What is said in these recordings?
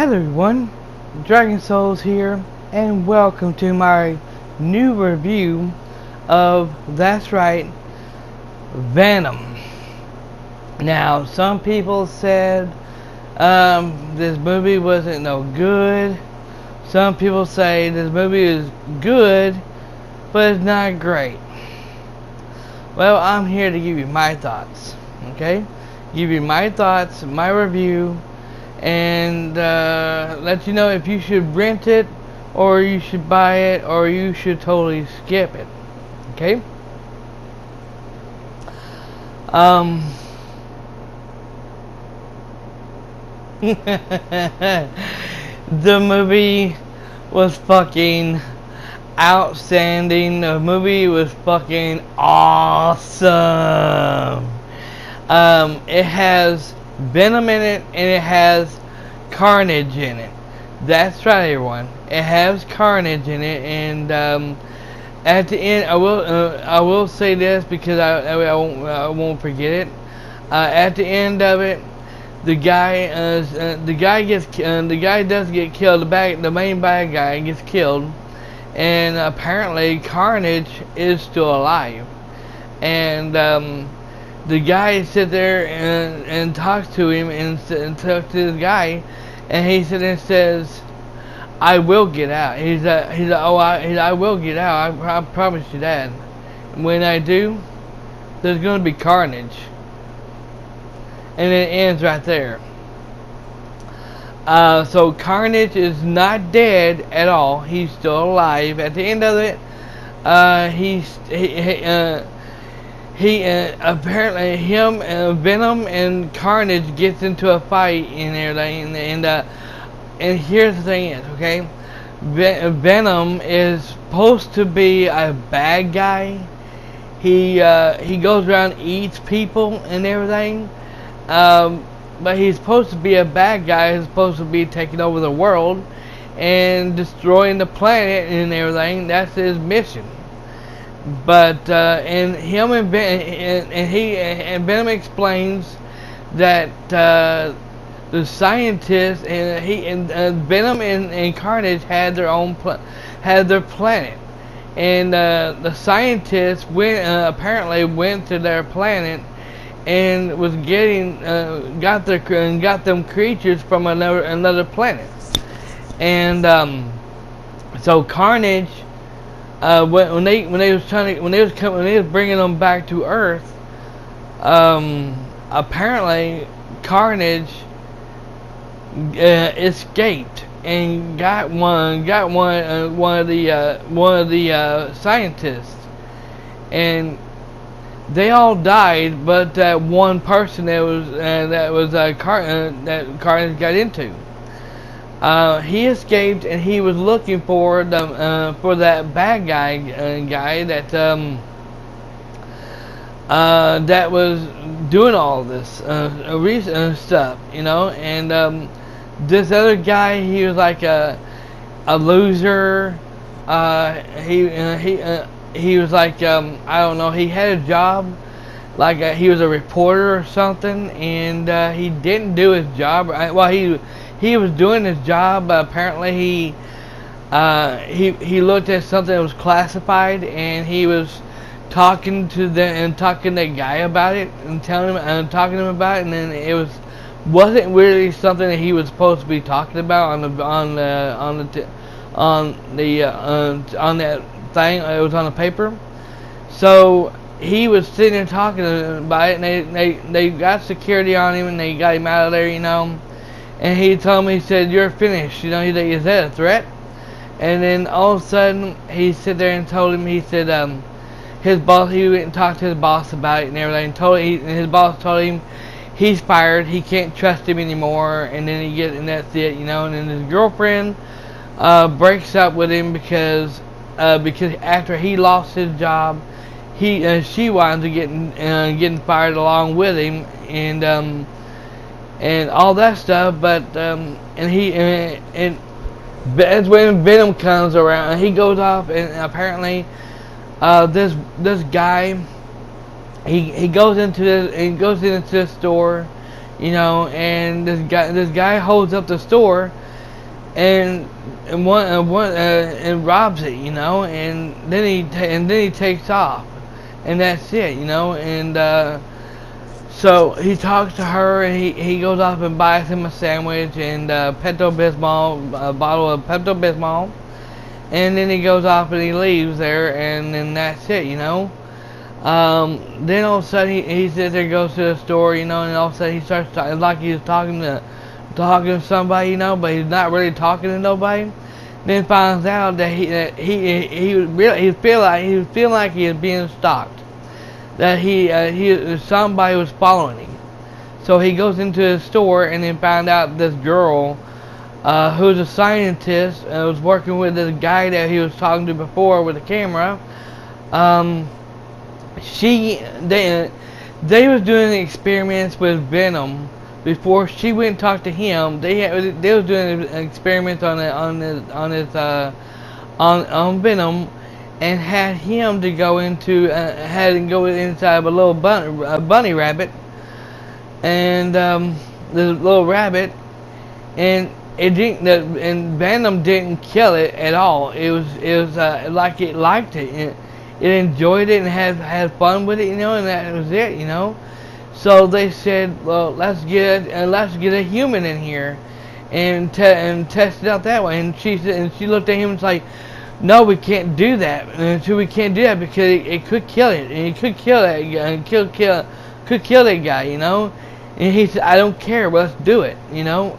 Hello everyone, Dragon Souls here, and welcome to my new review of, that's right, Venom. Now, some people said this movie wasn't no good. Some people say this movie is good, but it's not great. Well, I'm here to give you my thoughts, okay? Give you my thoughts, my review, and let you know if you should rent it, or you should buy it, or you should totally skip it, okay? The movie was fucking outstanding. The movie was fucking awesome. It has Venom in it, and it has Carnage in it. That's right, everyone. It has Carnage in it, and at the end, I will say this because I won't forget it. At the end of it, the guy does get killed. The main bad guy gets killed, and apparently Carnage is still alive. And the guy sit there and talks to him and talks to this guy, and he sits there and says, "I will get out." He's like, I will get out. I promise you that. When I do, there's going to be carnage. And it ends right there. So Carnage is not dead at all. He's still alive. At the end of it, he apparently Venom and Carnage gets into a fight in there, and here's the thing is, okay, Venom is supposed to be a bad guy. He goes around and eats people and everything. But he's supposed to be a bad guy. He's supposed to be taking over the world and destroying the planet and everything. That's his mission. But and Venom explains that the scientists and Venom and Carnage had their planet, and the scientists apparently went to their planet and was got them creatures from another planet. And so Carnage, when they was bringing them back to Earth, apparently Carnage escaped and got one of the scientists, and they all died, but that one person that Carnage got into, he escaped, and he was looking for that bad guy that was doing all this stuff, you know. And this other guy, he was like a loser. He was like, I don't know, he had a job, like he was a reporter or something, and he didn't do his job. Well, he was doing his job, but apparently he looked at something that was classified, and he was talking to the guy about it and talking to him about it, and then it wasn't really something that he was supposed to be talking about on that thing. It was on the paper. So he was sitting there talking about it, and they got security on him, and they got him out of there, you know. And he told me, he said, "You're finished, you know." Is that a threat? And then all of a sudden he sit there and told him, he said, his boss, he went and talked to his boss about it and everything, and his boss told him he's fired, he can't trust him anymore, and that's it, you know. And then his girlfriend breaks up with him because after he lost his job, she winds up getting fired along with him, and all that stuff. But and that's when Venom comes around, and he goes off, and apparently this guy, he goes into this store, you know, and this guy holds up the store, and and robs it, you know, and then he takes off, and that's it, you know, and so he talks to her, and he goes off and buys him a sandwich and Pepto-Bismol, a bottle of Pepto-Bismol, and then he goes off and he leaves there, and then that's it, you know. Then all of a sudden he sits there, goes to the store, you know, and all of a sudden he starts talking like he's talking to somebody, you know, but he's not really talking to nobody. Then finds out that he feel like he is being stalked, that somebody was following him. So he goes into the store and then found out this girl, who's a scientist, was working with this guy that he was talking to before with a camera. They was doing experiments with Venom before she went and talked to him. They was doing experiments on Venom, and had him to go into inside of a little bunny rabbit, and the little rabbit, and and Venom didn't kill it at all. It was like it liked it. It enjoyed it and had fun with it, you know, and that was it, you know. So they said, well, let's get a human in here, and test it out that way. And she looked at him and was like, no, we can't do that. And so we can't do that because it could kill it, and it could kill that guy, and could kill that guy, you know. And he said, I don't care, let's do it, you know.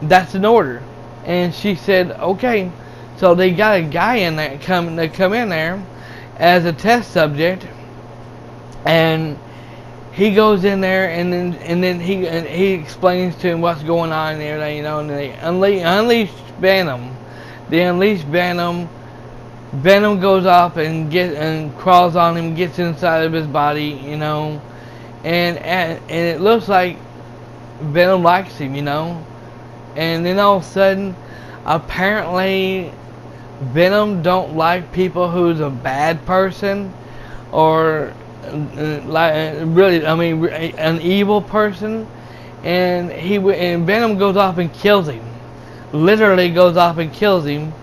That's an order. And she said, okay. So they got a guy in there come in there as a test subject, and he goes in there, and then he explains to him what's going on and everything, you know, and they unleash Venom. They unleash Venom. Venom goes off and crawls on him, gets inside of his body, you know, and it looks like Venom likes him, you know, and then all of a sudden, apparently, Venom don't like people who's a bad person, or really, I mean, an evil person, and Venom goes off and kills him, literally goes off and kills him,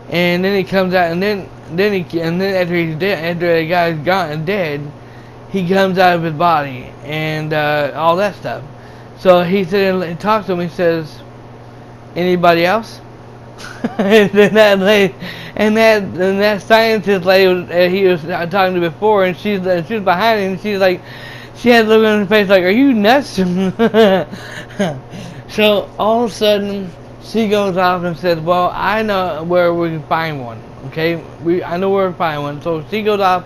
and then he comes out, and then after he's dead, after the guy's gone and dead, he comes out of his body and all that stuff. So he said and talks to him. He says, "Anybody else?" and that scientist lady he was talking to before, and she was behind him. She's like, she had a look on her face like, "Are you nuts?" So all of a sudden, she goes off and says, "Well, I know where we can find one. Okay, I know where to find one." So she goes off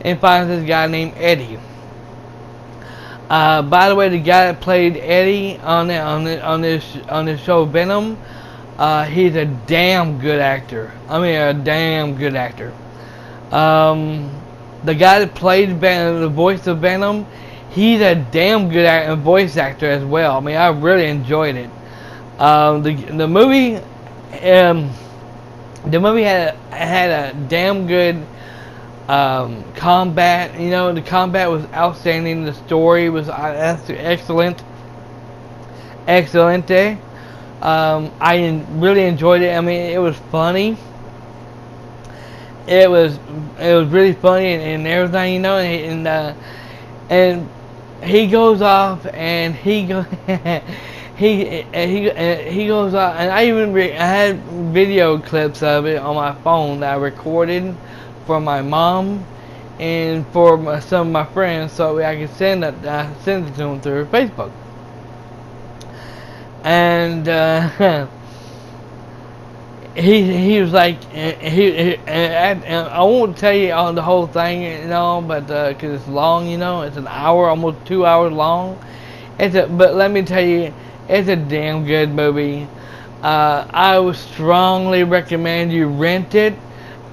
and finds this guy named Eddie. By the way, the guy that played Eddie on this show Venom, he's a damn good actor. I mean, a damn good actor. The guy that played the voice of Venom, he's a damn good voice actor as well. I mean, I really enjoyed it. The movie had a damn good combat. You know, the combat was outstanding. The story was excellent. Excelente. I really enjoyed it. I mean, it was funny. It was really funny and everything, you know. And he goes off and he goes off, and I had video clips of it on my phone that I recorded for my mom and for some of my friends, so I could send it to them through Facebook. And he was like, I won't tell you on the whole thing, you know, but because it's long, you know, it's an hour, almost 2 hours long. But let me tell you, it's a damn good movie. I would strongly recommend you rent it.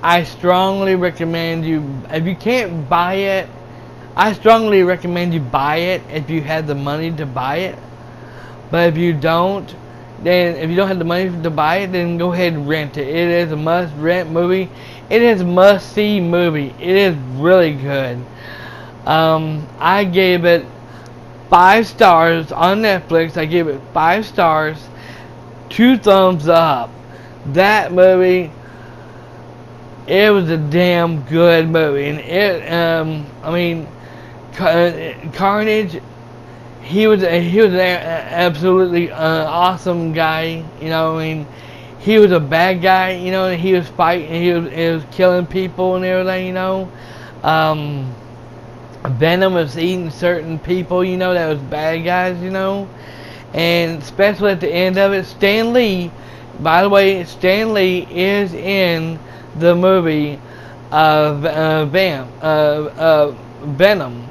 I strongly recommend you, if you can't buy it, I strongly recommend you buy it if you have the money to buy it. But if you don't, then if you don't have the money to buy it, then go ahead and rent it. It is a must-rent movie. It is a must-see movie. It is really good. I gave it 5 stars on Netflix. I gave it 5 stars, 2 thumbs up. that movie, it was a damn good movie, and I mean, Carnage, he was an absolutely awesome guy. You know, I mean, he was a bad guy. You know, he was fighting, he was killing people and everything. You know, Venom was eating certain people. You know, that was bad guys. You know, and especially at the end of it, Stan Lee. By the way, Stan Lee is in the movie Venom.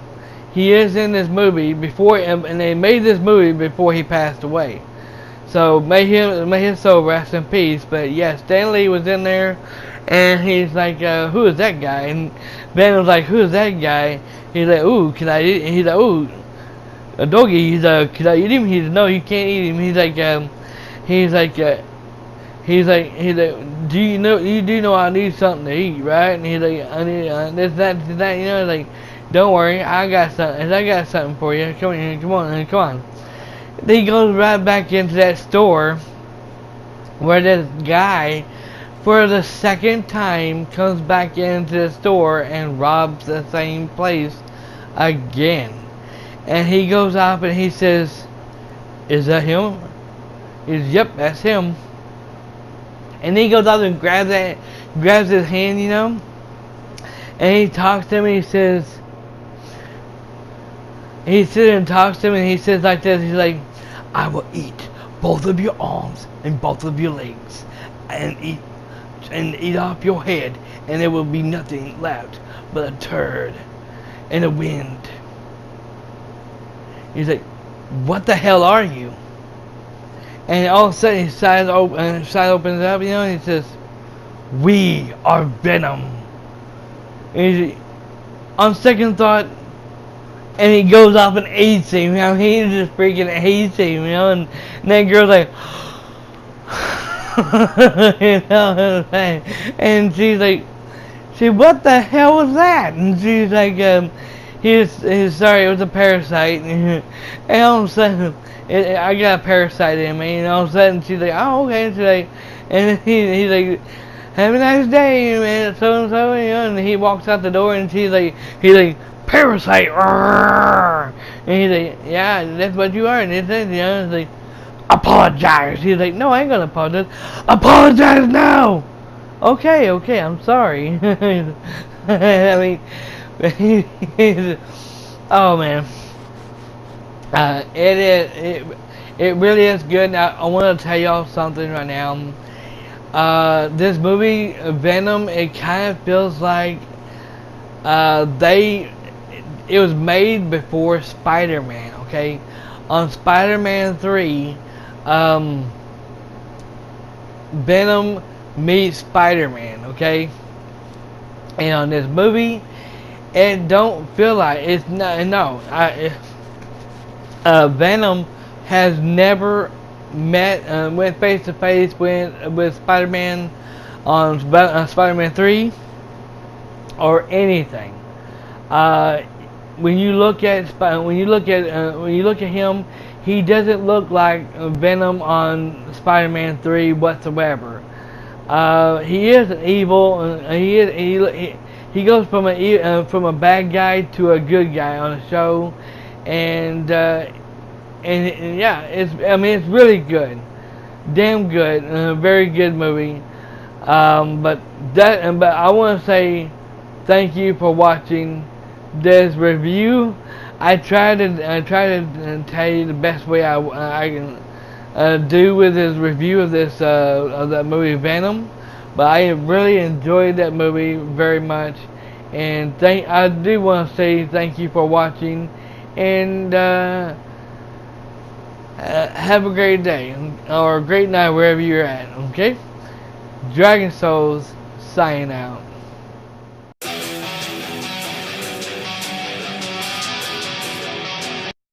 He is in this movie before, and they made this movie before he passed away. So may his soul rest in peace. But yes, Stan Lee was in there, and he's like, "Who is that guy?" And Venom's like, "Who is that guy?" He's like, "Ooh, can I eat?" He's like, "Ooh, a doggy." He's like, "Can I eat him?" He's like, "No, you can't eat him." He's like, do you know I need something to eat, right? And he's like, I need this, that, you know, like, don't worry, I got something for you. Come on. Then he goes right back into that store where this guy, for the second time, comes back into the store and robs the same place again. And he goes up and he says, "Is that him?" He's, "Yep, that's him." And he goes up and grabs his hand, you know, and he talks to him and he sits and talks to him and he says like this, he's like, "I will eat both of your arms and both of your legs and eat off your head, and there will be nothing left but a turd and the wind." He's like, "What the hell are you?" And all of a sudden his side opens up, you know, and he says, "We are Venom." And he's, on second thought, and he goes off and eats him. You know, he just freaking hates him, you know, and that girl's like, you know what I'm saying? And she's like, "What the hell was that?" And she's like, he's sorry, it was a parasite. And all of a sudden, I got a parasite in me, and all of a sudden she's like, "Oh, okay." And she's like, and he's like, "Have a nice day, man, so and so," you know, and he walks out the door, and he's like, "Parasite," and he's like, "Yeah, that's what you are," and it's, you know, it's like, "Apologize." He's like, "No, I ain't gonna apologize. Apologize now." Okay, I'm sorry. I mean, oh man. It really is good. Now, I want to tell y'all something right now. This movie, Venom, it kind of feels like it was made before Spider-Man. Okay, on Spider-Man 3, Venom meets Spider-Man. Okay, and on this movie, it don't feel like it's no. Venom has never went face to face with Spider-Man on Spider-Man 3 or anything. When you look at him, he doesn't look like Venom on Spider-Man 3 whatsoever. He is an evil. He goes from a bad guy to a good guy on the show. And yeah, it's really good, damn good, very good movie. But I want to say thank you for watching this review. I try to tell you the best way I can do with this review of that movie Venom. But I really enjoyed that movie very much, and I do want to say thank you for watching. And have a great day or a great night wherever you're at. Okay, Dragon Souls signing out.